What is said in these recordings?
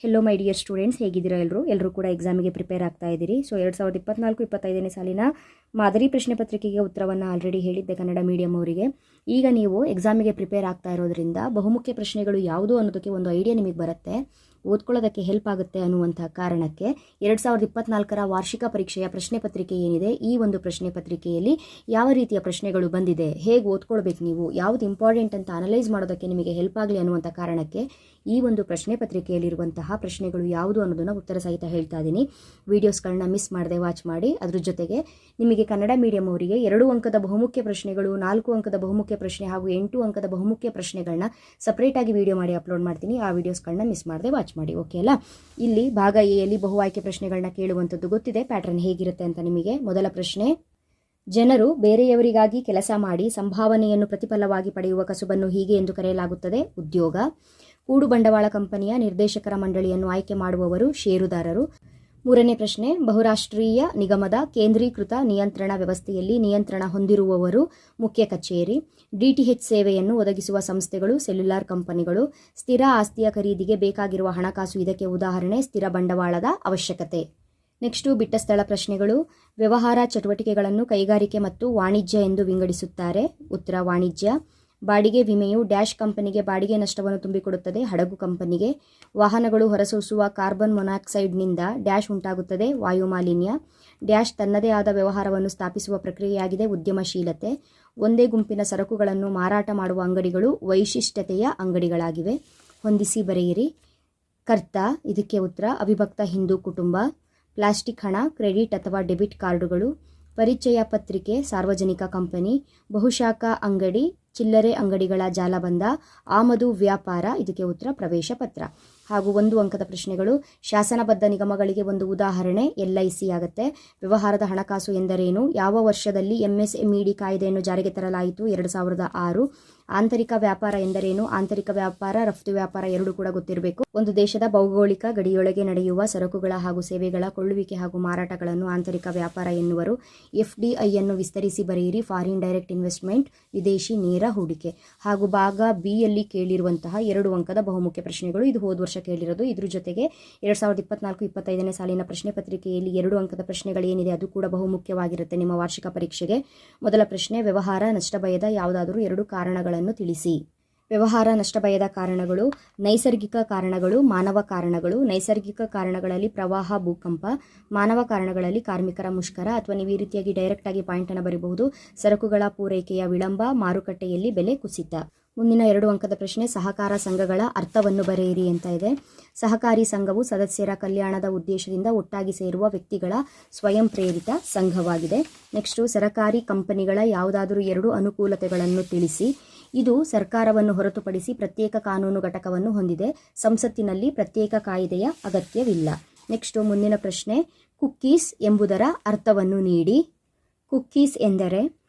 Hello my dear students, ಹೇಗಿದ್ದೀರಾ ಎಲ್ಲರೂ ಕೂಡ ಎಕ್ಸಾಮಿಗೆ ಪ್ರಿಪೇರ್ ಆಗ್ತಾ ಇದ್ದೀರಿ. ಸೊ 2024-25ನೇ ಸಾಲಿನ ಮಾದರಿ ಪ್ರಶ್ನೆ ಪತ್ರಿಕೆಗೆ ಉತ್ತರವನ್ನು ಆಲ್ರೆಡಿ ಹೇಳಿದ್ದೆ ಕನ್ನಡ ಮೀಡಿಯಂ ಅವರಿಗೆ. ಈಗ ನೀವು ಎಕ್ಸಾಮಿಗೆ ಪ್ರಿಪೇರ್ ಆಗ್ತಾ ಇರೋದ್ರಿಂದ ಬಹುಮುಖ್ಯ ಪ್ರಶ್ನೆಗಳು ಯಾವುದು ಅನ್ನೋದಕ್ಕೆ ಒಂದು ಐಡಿಯಾ ನಿಮಗೆ ಬರುತ್ತೆ, ಓದ್ಕೊಳ್ಳೋದಕ್ಕೆ ಹೆಲ್ಪ್ ಆಗುತ್ತೆ ಅನ್ನುವಂಥ ಕಾರಣಕ್ಕೆ 2024ರ ವಾರ್ಷಿಕ ಪರೀಕ್ಷೆಯ ಪ್ರಶ್ನೆ ಪತ್ರಿಕೆ ಏನಿದೆ, ಈ ಒಂದು ಪ್ರಶ್ನೆ ಪತ್ರಿಕೆಯಲ್ಲಿ ಯಾವ ರೀತಿಯ ಪ್ರಶ್ನೆಗಳು ಬಂದಿದೆ, ಹೇಗೆ ಓದ್ಕೊಳ್ಬೇಕು, ನೀವು ಯಾವುದು ಇಂಪಾರ್ಟೆಂಟ್ ಅಂತ ಅನಲೈಸ್ ಮಾಡೋದಕ್ಕೆ ನಿಮಗೆ ಹೆಲ್ಪ್ ಆಗಲಿ ಅನ್ನುವಂಥ ಕಾರಣಕ್ಕೆ ಈ ಒಂದು ಪ್ರಶ್ನೆ ಪತ್ರಿಕೆಯಲ್ಲಿರುವಂತಹ ಪ್ರಶ್ನೆಗಳು ಯಾವುದು ಅನ್ನೋದನ್ನು ಉತ್ತರ ಸಹಿತ ಹೇಳ್ತಾ ಇದ್ದೀನಿ. ವೀಡಿಯೋಸ್ಗಳನ್ನ ಮಿಸ್ ಮಾಡದೆ ವಾಚ್ ಮಾಡಿ. ಅದ್ರ ಜೊತೆಗೆ ನಿಮಗೆ ಕನ್ನಡ ಮೀಡಿಯಂ ಅವರಿಗೆ 2 ಅಂಕದ ಬಹುಮುಖ್ಯ ಪ್ರಶ್ನೆಗಳು, 4 ಅಂಕದ ಬಹುಮುಖ್ಯ ಪ್ರಶ್ನೆ ಹಾಗೂ 8 ಅಂಕದ ಬಹುಮುಖ್ಯ ಪ್ರಶ್ನೆಗಳನ್ನ ಸಪ್ರೇಟಾಗಿ ವಿಡಿಯೋ ಮಾಡಿ ಅಪ್ಲೋಡ್ ಮಾಡ್ತೀನಿ. ಆ ವಿಡಿಯೋಸ್ಗಳನ್ನ ಮಿಸ್ ಮಾಡದೆ ವಾಚ್ ಮಾಡಿ, ಓಕೆ ಅಲ್ಲ. ಇಲ್ಲಿ ಭಾಗ ಎ ಯಲ್ಲಿ ಬಹು ಆಯ್ಕೆ ಪ್ರಶ್ನೆಗಳನ್ನ ಕೇಳುವಂಥದ್ದು ಗೊತ್ತಿದೆ, ಪ್ಯಾಟರ್ನ್ ಹೇಗಿರುತ್ತೆ ಅಂತ ನಿಮಗೆ. ಮೊದಲ ಪ್ರಶ್ನೆ: ಜನರು ಬೇರೆಯವರಿಗಾಗಿ ಕೆಲಸ ಮಾಡಿ ಸಂಭಾವನೆಯನ್ನು ಪ್ರತಿಫಲವಾಗಿ ಪಡೆಯುವ ಕಸುಬನ್ನು ಹೀಗೆ ಎಂದು ಕರೆಯಲಾಗುತ್ತದೆ. ಉದ್ಯೋಗ. ಕೂಡು ಬಂಡವಾಳ ಕಂಪನಿಯ ನಿರ್ದೇಶಕರ ಮಂಡಳಿಯನ್ನು ಆಯ್ಕೆ ಮಾಡುವವರು ಷೇರುದಾರರು. ಮೂರನೇ ಪ್ರಶ್ನೆ: ಬಹುರಾಷ್ಟ್ರೀಯ ನಿಗಮದ ಕೇಂದ್ರೀಕೃತ ನಿಯಂತ್ರಣ ವ್ಯವಸ್ಥೆಯಲ್ಲಿ ನಿಯಂತ್ರಣ ಹೊಂದಿರುವವರು ಮುಖ್ಯ ಕಚೇರಿ. ಡಿಟಿಎಚ್ ಸೇವೆಯನ್ನು ಒದಗಿಸುವ ಸಂಸ್ಥೆಗಳು ಸೆಲ್ಯುಲಾರ್ ಕಂಪನಿಗಳು. ಸ್ಥಿರ ಆಸ್ತಿಯ ಖರೀದಿಗೆ ಬೇಕಾಗಿರುವ ಹಣಕಾಸು ಇದಕ್ಕೆ ಉದಾಹರಣೆ. ಸ್ಥಿರ ಬಂಡವಾಳದ ಅವಶ್ಯಕತೆ. ನೆಕ್ಸ್ಟು ಬಿಟ್ಟ ಸ್ಥಳ ಪ್ರಶ್ನೆಗಳು. ವ್ಯವಹಾರ ಚಟುವಟಿಕೆಗಳನ್ನು ಕೈಗಾರಿಕೆ ಮತ್ತು ವಾಣಿಜ್ಯ ಎಂದು ವಿಂಗಡಿಸುತ್ತಾರೆ. ಉತ್ತರ ವಾಣಿಜ್ಯ. ಬಾಡಿಗೆ ವಿಮೆಯು ಡ್ಯಾಶ್ ಕಂಪನಿಗೆ ಬಾಡಿಗೆ ನಷ್ಟವನ್ನು ತುಂಬಿಕೊಡುತ್ತದೆ. ಹಡಗು ಕಂಪನಿಗೆ. ವಾಹನಗಳು ಹೊರಸೂಸುವ ಕಾರ್ಬನ್ ಮೊನಾಕ್ಸೈಡ್ನಿಂದ ಡ್ಯಾಶ್ ಉಂಟಾಗುತ್ತದೆ. ವಾಯುಮಾಲಿನ್ಯ. ಡ್ಯಾಶ್ ತನ್ನದೇ ಆದ ವ್ಯವಹಾರವನ್ನು ಸ್ಥಾಪಿಸುವ ಪ್ರಕ್ರಿಯೆಯಾಗಿದೆ. ಉದ್ಯಮಶೀಲತೆ. ಒಂದೇ ಗುಂಪಿನ ಸರಕುಗಳನ್ನು ಮಾರಾಟ ಮಾಡುವ ಅಂಗಡಿಗಳು ವೈಶಿಷ್ಟ್ಯತೆಯ ಅಂಗಡಿಗಳಾಗಿವೆ. ಹೊಂದಿಸಿ ಬರೆಯಿರಿ. ಕರ್ತ, ಇದಕ್ಕೆ ಉತ್ತರ ಅವಿಭಕ್ತ ಹಿಂದೂ ಕುಟುಂಬ. ಪ್ಲಾಸ್ಟಿಕ್ ಹಣ, ಕ್ರೆಡಿಟ್ ಅಥವಾ ಡೆಬಿಟ್ ಕಾರ್ಡುಗಳು. ಪರಿಚಯ ಪತ್ರಿಕೆ, ಸಾರ್ವಜನಿಕ ಕಂಪನಿ. ಬಹುಶಾಖಾ ಅಂಗಡಿ, ಚಿಲ್ಲರೆ ಅಂಗಡಿಗಳ ಜಾಲಬಂಧ. ಆಮದು ವ್ಯಾಪಾರ, ಇದಕ್ಕೆ ಉತ್ತರ ಪ್ರವೇಶ ಪತ್ರ. ಹಾಗೂ 1 ಅಂಕದ ಪ್ರಶ್ನೆಗಳು. ಶಾಸನಬದ್ಧ ನಿಗಮಗಳಿಗೆ ಒಂದು ಉದಾಹರಣೆ LIC ಆಗುತ್ತೆ. ವ್ಯವಹಾರದ ಹಣಕಾಸು ಎಂದರೇನು? ಯಾವ ವರ್ಷದಲ್ಲಿ MSMED ಕಾಯ್ದೆಯನ್ನು ಜಾರಿಗೆ ತರಲಾಯಿತು? 2006. ಆಂತರಿಕ ವ್ಯಾಪಾರ ಎಂದರೇನು? ಆಂತರಿಕ ವ್ಯಾಪಾರ, ರಫ್ತು ವ್ಯಾಪಾರ ಎರಡೂ ಕೂಡ ಗೊತ್ತಿರಬೇಕು. ಒಂದು ದೇಶದ ಭೌಗೋಳಿಕ ಗಡಿಯೊಳಗೆ ನಡೆಯುವ ಸರಕುಗಳ ಹಾಗೂ ಸೇವೆಗಳ ಕೊಳ್ಳುವಿಕೆ ಹಾಗೂ ಮಾರಾಟಗಳನ್ನು ಆಂತರಿಕ ವ್ಯಾಪಾರ ಎನ್ನುವರು. FDI ಅನ್ನು ವಿಸ್ತರಿಸಿ ಬರೆಯಿರಿ. ಫಾರಿನ್ ಡೈರೆಕ್ಟ್ ಇನ್ವೆಸ್ಟ್ಮೆಂಟ್, ವಿದೇಶಿ ನೇರ ಹೂಡಿಕೆ. ಹಾಗೂ ಭಾಗ ಬಿ ಯಲ್ಲಿ ಕೇಳಿರುವಂತಹ 2 ಅಂಕದ ಬಹುಮುಖ್ಯ ಪ್ರಶ್ನೆಗಳು. ಇದು ಹೋದ ವರ್ಷ ಕೇಳಿರೋದು. ಇದ್ರ ಜೊತೆಗೆ 2024-25ನೇ ಸಾಲಿನ ಪ್ರಶ್ನೆ ಪತ್ರಿಕೆಯಲ್ಲಿ 2 ಅಂಕದ ಪ್ರಶ್ನೆಗಳೇನಿದೆ ಅದು ಕೂಡ ಬಹುಮುಖ್ಯವಾಗಿರುತ್ತೆ ನಿಮ್ಮ ವಾರ್ಷಿಕ ಪರೀಕ್ಷೆಗೆ. ಮೊದಲ ಪ್ರಶ್ನೆ: ವ್ಯವಹಾರ ನಷ್ಟ ಭಯದ ಯಾವುದಾದರೂ 2 ಕಾರಣಗಳನ್ನು ತಿಳಿಸಿ. ವ್ಯವಹಾರ ನಷ್ಟ ಭಯದ ಕಾರಣಗಳು: ನೈಸರ್ಗಿಕ ಕಾರಣಗಳು, ಮಾನವ ಕಾರಣಗಳು. ನೈಸರ್ಗಿಕ ಕಾರಣಗಳಲ್ಲಿ ಪ್ರವಾಹ, ಭೂಕಂಪ. ಮಾನವ ಕಾರಣಗಳಲ್ಲಿ ಕಾರ್ಮಿಕರ ಮುಷ್ಕರ. ಅಥವಾ ನೀವು ಈ ರೀತಿಯಾಗಿ ಡೈರೆಕ್ಟ್ ಆಗಿ ಪಾಯಿಂಟ್ ಅನ್ನು ಬರೀಬಹುದು. ಸರಕುಗಳ ಪೂರೈಕೆಯ ವಿಳಂಬ, ಮಾರುಕಟ್ಟೆಯಲ್ಲಿ ಬೆಲೆ ಕುಸಿತ. ಮುಂದಿನ 2 ಅಂಕದ ಪ್ರಶ್ನೆ: ಸಹಕಾರ ಸಂಘಗಳ ಅರ್ಥವನ್ನು ಬರೆಯಿರಿ ಅಂತ ಇದೆ. ಸಹಕಾರಿ ಸಂಘವು ಸದಸ್ಯರ ಕಲ್ಯಾಣದ ಉದ್ದೇಶದಿಂದ ಒಟ್ಟಾಗಿ ಸೇರುವ ವ್ಯಕ್ತಿಗಳ ಸ್ವಯಂ ಪ್ರೇರಿತ ಸಂಘವಾಗಿದೆ. ನೆಕ್ಸ್ಟು ಸರಕಾರಿ ಕಂಪನಿಗಳ ಯಾವುದಾದರೂ 2 ಅನುಕೂಲತೆಗಳನ್ನು ತಿಳಿಸಿ. ಇದು ಸರ್ಕಾರವನ್ನು ಹೊರತುಪಡಿಸಿ ಪ್ರತ್ಯೇಕ ಕಾನೂನು ಘಟಕವನ್ನು ಹೊಂದಿದೆ. ಸಂಸತ್ತಿನಲ್ಲಿ ಪ್ರತ್ಯೇಕ ಕಾಯ್ದೆಯ ಅಗತ್ಯವಿಲ್ಲ. ನೆಕ್ಸ್ಟು ಮುಂದಿನ ಪ್ರಶ್ನೆ: ಕುಕ್ಕೀಸ್ ಎಂಬುದರ ಅರ್ಥವನ್ನು ನೀಡಿ. ಕುಕ್ಕೀಸ್ ಎಂದರೆ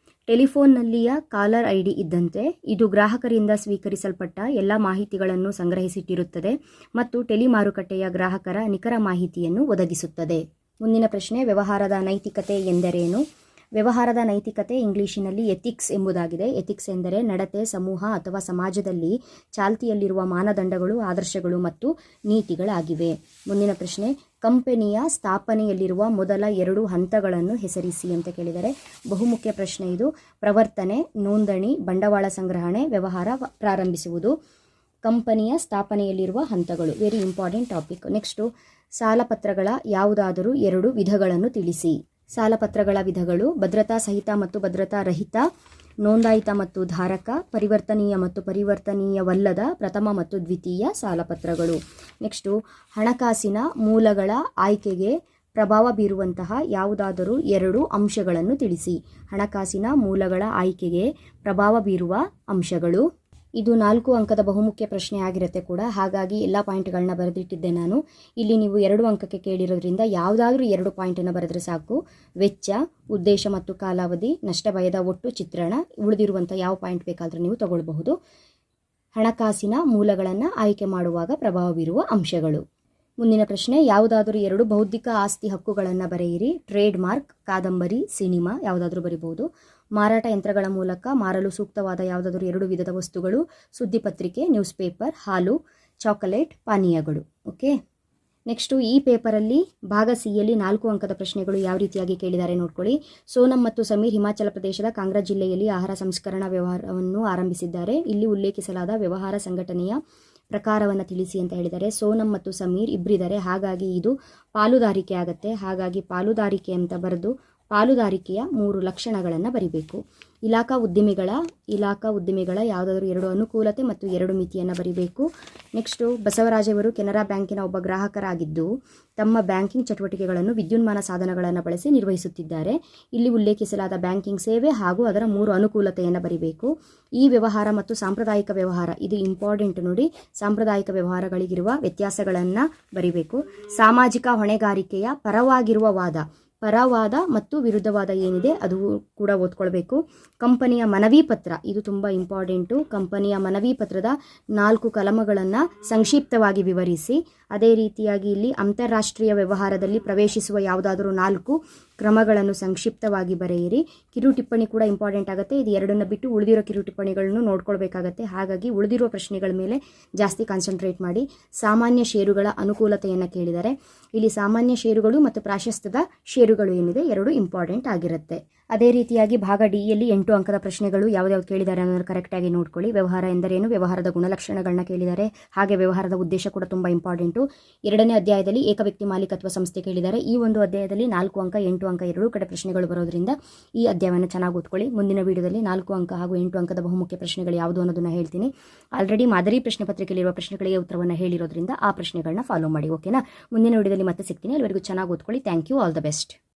ಟೆಲಿಫೋನ್ನಲ್ಲಿಯ ಕಾಲರ್ ID ಇದ್ದಂತೆ. ಇದು ಗ್ರಾಹಕರಿಂದ ಸ್ವೀಕರಿಸಲ್ಪಟ್ಟ ಎಲ್ಲ ಮಾಹಿತಿಗಳನ್ನು ಸಂಗ್ರಹಿಸಿಟ್ಟಿರುತ್ತದೆ ಮತ್ತು ಟೆಲಿ ಮಾರುಕಟ್ಟೆಯ ಗ್ರಾಹಕರ ನಿಖರ ಮಾಹಿತಿಯನ್ನು ಒದಗಿಸುತ್ತದೆ. ಮುಂದಿನ ಪ್ರಶ್ನೆ: ವ್ಯವಹಾರದ ನೈತಿಕತೆ ಎಂದರೇನು? ವ್ಯವಹಾರದ ನೈತಿಕತೆ ಇಂಗ್ಲಿಷಿನಲ್ಲಿ ಎಥಿಕ್ಸ್ ಎಂಬುದಾಗಿದೆ. ಎಥಿಕ್ಸ್ ಎಂದರೆ ನಡತೆ, ಸಮೂಹ ಅಥವಾ ಸಮಾಜದಲ್ಲಿ ಚಾಲ್ತಿಯಲ್ಲಿರುವ ಮಾನದಂಡಗಳು, ಆದರ್ಶಗಳು ಮತ್ತು ನೀತಿಗಳಾಗಿವೆ. ಮುಂದಿನ ಪ್ರಶ್ನೆ: ಕಂಪನಿಯ ಸ್ಥಾಪನೆಯಲ್ಲಿರುವ ಮೊದಲ 2 ಹಂತಗಳನ್ನು ಹೆಸರಿಸಿ ಅಂತ ಕೇಳಿದರೆ ಬಹುಮುಖ್ಯ ಪ್ರಶ್ನೆ ಇದು. ಪ್ರವರ್ತನೆ, ನೋಂದಣಿ, ಬಂಡವಾಳ ಸಂಗ್ರಹಣೆ, ವ್ಯವಹಾರ ಪ್ರಾರಂಭಿಸುವುದು. ಕಂಪನಿಯ ಸ್ಥಾಪನೆಯಲ್ಲಿರುವ ಹಂತಗಳು, ವೆರಿ ಇಂಪಾರ್ಟೆಂಟ್ ಟಾಪಿಕ್. ನೆಕ್ಸ್ಟು ಸಾಲಪತ್ರಗಳ ಯಾವುದಾದರೂ 2 ವಿಧಗಳನ್ನು ತಿಳಿಸಿ. ಸಾಲಪತ್ರಗಳ ವಿಧಗಳು: ಭದ್ರತಾ ಸಹಿತ ಮತ್ತು ಭದ್ರತಾ ರಹಿತ, ನೋಂದಾಯಿತ ಮತ್ತು ಧಾರಕ, ಪರಿವರ್ತನೀಯ ಮತ್ತು ಪರಿವರ್ತನೀಯವಲ್ಲದ ಪ್ರಥಮ ಮತ್ತು ದ್ವಿತೀಯ ಸಾಲಪತ್ರಗಳು. ನೆಕ್ಸ್ಟು ಹಣಕಾಸಿನ ಮೂಲಗಳ ಆಯ್ಕೆಗೆ ಪ್ರಭಾವ ಬೀರುವಂತಹ ಯಾವುದಾದರೂ 2 ಅಂಶಗಳನ್ನು ತಿಳಿಸಿ. ಹಣಕಾಸಿನ ಮೂಲಗಳ ಆಯ್ಕೆಗೆ ಪ್ರಭಾವ ಬೀರುವ ಅಂಶಗಳು. ಇದು 4 ಅಂಕದ ಬಹುಮುಖ್ಯ ಪ್ರಶ್ನೆ ಆಗಿರುತ್ತೆ ಕೂಡ, ಹಾಗಾಗಿ ಎಲ್ಲ ಪಾಯಿಂಟ್ಗಳನ್ನ ಬರೆದಿಟ್ಟಿದ್ದೆ ನಾನು. ಇಲ್ಲಿ ನೀವು 2 ಅಂಕಕ್ಕೆ ಕೇಳಿರೋದ್ರಿಂದ ಯಾವುದಾದ್ರೂ 2 ಪಾಯಿಂಟನ್ನು ಬರೆದ್ರೆ ಸಾಕು. ವೆಚ್ಚ, ಉದ್ದೇಶ ಮತ್ತು ಕಾಲಾವಧಿ, ನಷ್ಟ ಭಯದ ಒಟ್ಟು ಚಿತ್ರಣ. ಉಳಿದಿರುವಂಥ ಯಾವ ಪಾಯಿಂಟ್ ಬೇಕಾದರೂ ನೀವು ತಗೊಳ್ಬಹುದು. ಹಣಕಾಸಿನ ಮೂಲಗಳನ್ನು ಆಯ್ಕೆ ಮಾಡುವಾಗ ಪ್ರಭಾವ ಬೀರುವ ಅಂಶಗಳು. ಮುಂದಿನ ಪ್ರಶ್ನೆ: ಯಾವುದಾದರೂ 2 ಬೌದ್ಧಿಕ ಆಸ್ತಿ ಹಕ್ಕುಗಳನ್ನು ಬರೆಯಿರಿ. ಟ್ರೇಡ್ ಮಾರ್ಕ್, ಕಾದಂಬರಿ, ಸಿನಿಮಾ ಯಾವುದಾದ್ರೂ ಬರೀಬಹುದು. ಮಾರಾಟ ಯಂತ್ರಗಳ ಮೂಲಕ ಮಾರಲು ಸೂಕ್ತವಾದ ಯಾವುದಾದರೂ 2 ವಿಧದ ವಸ್ತುಗಳು. ಸುದ್ದಿಪತ್ರಿಕೆ, ನ್ಯೂಸ್ ಪೇಪರ್, ಹಾಲು, ಚಾಕೊಲೇಟ್, ಪಾನೀಯಗಳು. ಓಕೆ. ನೆಕ್ಸ್ಟು ಈ ಪೇಪರಲ್ಲಿ ಭಾಗ ಸಿಯಲ್ಲಿ 4 ಅಂಕದ ಪ್ರಶ್ನೆಗಳು ಯಾವ ರೀತಿಯಾಗಿ ಕೇಳಿದ್ದಾರೆ ನೋಡ್ಕೊಳ್ಳಿ. ಸೋನಂ ಮತ್ತು ಸಮೀರ್ ಹಿಮಾಚಲ ಪ್ರದೇಶದ ಕಾಂಗ್ರಾ ಜಿಲ್ಲೆಯಲ್ಲಿ ಆಹಾರ ಸಂಸ್ಕರಣಾ ವ್ಯವಹಾರವನ್ನು ಆರಂಭಿಸಿದ್ದಾರೆ. ಇಲ್ಲಿ ಉಲ್ಲೇಖಿಸಲಾದ ವ್ಯವಹಾರ ಸಂಘಟನೆಯ ಪ್ರಕಾರವನ್ನು ತಿಳಿಸಿ ಅಂತ ಹೇಳಿದ್ದಾರೆ. ಸೋನಂ ಮತ್ತು ಸಮೀರ್ ಇಬ್ಬರಿದ್ದಾರೆ, ಹಾಗಾಗಿ ಇದು ಪಾಲುದಾರಿಕೆ ಆಗುತ್ತೆ. ಹಾಗಾಗಿ ಪಾಲುದಾರಿಕೆ ಅಂತ ಬರೆದು ಪಾಲುದಾರಿಕೆಯ 3 ಲಕ್ಷಣಗಳನ್ನು ಬರಿಬೇಕು. ಇಲಾಖಾ ಉದ್ದಿಮೆಗಳ ಯಾವುದಾದ್ರೂ 2 ಅನುಕೂಲತೆ ಮತ್ತು 2 ಮಿತಿಯನ್ನು ಬರಿಬೇಕು. ನೆಕ್ಸ್ಟು ಬಸವರಾಜವರು ಕೆನರಾ ಬ್ಯಾಂಕಿನ ಒಬ್ಬ ಗ್ರಾಹಕರಾಗಿದ್ದು ತಮ್ಮ ಬ್ಯಾಂಕಿಂಗ್ ಚಟುವಟಿಕೆಗಳನ್ನು ವಿದ್ಯುನ್ಮಾನ ಸಾಧನಗಳನ್ನು ಬಳಸಿ ನಿರ್ವಹಿಸುತ್ತಿದ್ದಾರೆ. ಇಲ್ಲಿ ಉಲ್ಲೇಖಿಸಲಾದ ಬ್ಯಾಂಕಿಂಗ್ ಸೇವೆ ಹಾಗೂ ಅದರ 3 ಅನುಕೂಲತೆಯನ್ನು ಬರಿಬೇಕು. ಈ ವ್ಯವಹಾರ ಮತ್ತು ಸಾಂಪ್ರದಾಯಿಕ ವ್ಯವಹಾರ, ಇದು ಇಂಪಾರ್ಟೆಂಟ್ ನೋಡಿ, ಸಾಂಪ್ರದಾಯಿಕ ವ್ಯವಹಾರಗಳಿಗಿರುವ ವ್ಯತ್ಯಾಸಗಳನ್ನು ಬರಿಬೇಕು. ಸಾಮಾಜಿಕ ಹೊಣೆಗಾರಿಕೆಯ ಪರವಾದ ಮತ್ತು ವಿರುದ್ಧವಾದ ಏನಿದೆ ಅದು ಕೂಡ ಓದ್ಕೊಳ್ಬೇಕು. ಕಂಪನಿಯ ಮನವಿ ಪತ್ರ, ಇದು ತುಂಬ ಇಂಪಾರ್ಟೆಂಟು. ಕಂಪನಿಯ ಮನವಿ ಪತ್ರದ 4 ಕಲಮಗಳನ್ನು ಸಂಕ್ಷಿಪ್ತವಾಗಿ ವಿವರಿಸಿ. ಅದೇ ರೀತಿಯಾಗಿ ಇಲ್ಲಿ ಅಂತಾರಾಷ್ಟ್ರೀಯ ವ್ಯವಹಾರದಲ್ಲಿ ಪ್ರವೇಶಿಸುವ ಯಾವುದಾದರೂ 4 ಕ್ರಮಗಳನ್ನು ಸಂಕ್ಷಿಪ್ತವಾಗಿ ಬರೆಯಿರಿ. ಕಿರು ಟಿಪ್ಪಣಿ ಕೂಡ ಇಂಪಾರ್ಟೆಂಟ್ ಆಗುತ್ತೆ. ಇದು 2ನ್ನು ಬಿಟ್ಟು ಉಳಿದಿರೋ ಕಿರು ಟಿಪ್ಪಣಿಗಳನ್ನು ನೋಡ್ಕೊಳ್ಬೇಕಾಗತ್ತೆ. ಹಾಗಾಗಿ ಉಳಿದಿರೋ ಪ್ರಶ್ನೆಗಳ ಮೇಲೆ ಜಾಸ್ತಿ ಕಾನ್ಸಂಟ್ರೇಟ್ ಮಾಡಿ. ಸಾಮಾನ್ಯ ಷೇರುಗಳ ಅನುಕೂಲತೆಯನ್ನು ಕೇಳಿದರೆ ಇಲ್ಲಿ ಸಾಮಾನ್ಯ ಷೇರುಗಳು ಮತ್ತು ಪ್ರಾಶಸ್ತ್ಯದ ಷೇರುಗಳು ಏನಿದೆ 2 ಇಂಪಾರ್ಟೆಂಟ್ ಆಗಿರುತ್ತೆ. ಅದೇ ರೀತಿಯಾಗಿ ಭಾಗ ಡಿಯಲ್ಲಿ 8 ಅಂಕದ ಪ್ರಶ್ನೆಗಳು ಯಾವ್ಯಾವ್ದು ಕೇಳಿದ್ದಾರೆ ಅನ್ನೋದು ಕರೆಕ್ಟಾಗಿ ನೋಡ್ಕೊಳ್ಳಿ. ವ್ಯವಹಾರ ಎಂದರೇನು, ವ್ಯವಹಾರದ ಗುಣಲಕ್ಷಣಗಳನ್ನ ಕೇಳಿದ್ದಾರೆ. ಹಾಗೆ ವ್ಯವಹಾರದ ಉದ್ದೇಶ ಕೂಡ ತುಂಬ ಇಂಪಾರ್ಟೆಂಟು. 2ನೇ ಅಧ್ಯಾಯದಲ್ಲಿ ಏಕವ್ಯಕ್ತಿ ಮಾಲೀಕತ್ವ ಸಂಸ್ಥೆ ಕೇಳಿದ್ದಾರೆ. ಈ ಒಂದು ಅಧ್ಯಾಯದಲ್ಲಿ 4 ಅಂಕ 8 ಅಂಕ 2 ಕಡೆ ಪ್ರಶ್ನೆಗಳು ಬರೋದ್ರಿಂದ ಈ ಅಧ್ಯಾಯವನ್ನು ಚೆನ್ನಾಗಿ ಓದ್ಕೊಳ್ಳಿ. ಮುಂದಿನ ವಿಡಿಯೋದಲ್ಲಿ 4 ಅಂಕ ಹಾಗೂ 8 ಅಂಕದ ಬಹುಮುಖ್ಯ ಪ್ರಶ್ನೆಗಳು ಯಾವುದು ಅನ್ನೋದನ್ನ ಹೇಳ್ತೀನಿ. ಆಲ್ರೆಡಿ ಮಾದರಿ ಪ್ರಶ್ನೆ ಪತ್ರಿಕೆಯಲ್ಲಿರುವ ಪ್ರಶ್ನೆಗಳಿಗೆ ಉತ್ತರವನ್ನು ಹೇಳಿರೋದ್ರಿಂದ ಆ ಪ್ರಶ್ನೆಗಳನ್ನ ಫಾಲೋ ಮಾಡಿ. ಓಕೆನಾ? ಮುಂದಿನ ವಿಡಿಯೋದಲ್ಲಿ ಮತ್ತೆ ಸಿಗ್ತೀನಿ. ಅಲ್ಲಿವರೆಗೂ ಚೆನ್ನಾಗಿ ಓದ್ಕೊಳ್ಳಿ. Thank you. All the best.